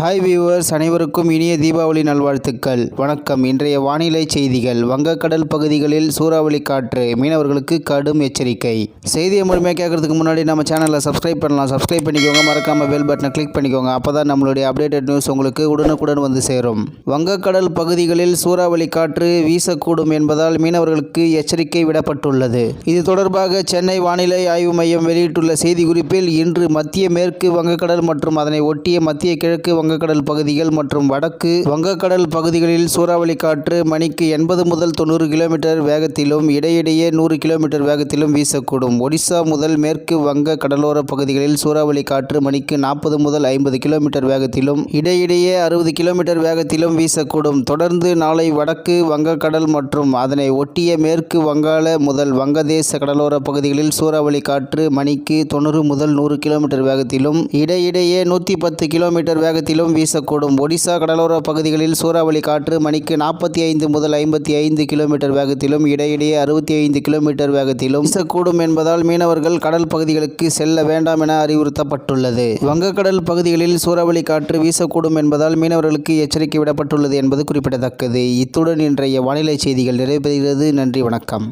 Hi viewers, அனைவருக்கும் இனிய தீபாவளி நல்வாழ்த்துக்கள். வணக்கம். இன்றைய வானிலை செய்திகள். வங்கக்கடல் பகுதிகளில் சூறாவளி காற்று, மீனவர்களுக்கு கடும் எச்சரிக்கை. செய்தியை முழுமையாக கேட்கறதுக்கு முன்னாடி நம்ம சேனலை சப்ஸ்கிரைப் பண்ணலாம். சப்ஸ்கிரைப் பண்ணிக்கோங்க. மறக்காம பெல் பட்டனை கிளிக் பண்ணிக்கோங்க. அப்பதான் நம்மளுடைய அப்டேட்டட் நியூஸ் உங்களுக்கு உடனுக்குடன் வந்து சேரும். வங்கக்கடல் பகுதிகளில் சூறாவளி காற்று வீசக்கூடும் என்பதால் மீனவர்களுக்கு எச்சரிக்கை விடப்பட்டுள்ளது. இது தொடர்பாக சென்னை வானிலை ஆய்வு மையம் வெளியிட்டுள்ள செய்திக்குறிப்பில், இன்று மத்திய மேற்கு வங்கக்கடல் மற்றும் அதனை ஒட்டிய மத்திய கிழக்கு வங்கக்கடல் பகுதிகள் மற்றும் வடக்கு வங்கக்கடல் பகுதிகளில் சூறாவளி காற்று மணிக்கு 80 முதல் 90 கிலோமீட்டர் வேகத்திலும் இடையிடையே 100 கிலோமீட்டர் வேகத்திலும் வீசக்கூடும். ஒடிசா முதல் மேற்கு வங்க கடலோர பகுதிகளில் சூறாவளி காற்று மணிக்கு 40 முதல் 50 கிலோமீட்டர் வேகத்திலும் இடையிடையே 60 கிலோமீட்டர் வேகத்திலும் வீசக்கூடும். தொடர்ந்து நாளை வடக்கு வங்கக்கடல் மற்றும் அதனை ஒட்டிய மேற்கு வங்காள முதல் வங்கதேச கடலோர பகுதிகளில் சூறாவளி காற்று மணிக்கு 90 முதல் 100 கிலோமீட்டர் வேகத்திலும் இடையிடையே 110 கிலோமீட்டர் வேகத்திலும் வீசக்கூடும். ஒடிசா கடலோர பகுதிகளில் சூறாவளி காற்று மணிக்கு 45 முதல் 55 கிலோமீட்டர் வேகத்திலும் இடையிடையே 65 கிலோமீட்டர் வேகத்திலும் வீசக்கூடும் என்பதால் மீனவர்கள் கடல் பகுதிகளுக்கு செல்ல வேண்டாம் என அறிவுறுத்தப்பட்டுள்ளது. வங்கக்கடல் பகுதிகளில் சூறாவளி காற்று வீசக்கூடும் என்பதால் மீனவர்களுக்கு எச்சரிக்கை விடப்பட்டுள்ளது என்பது குறிப்பிடத்தக்கது. இத்துடன் இன்றைய வானிலை செய்திகள் நிறைவு பெறுகிறது. நன்றி, வணக்கம்.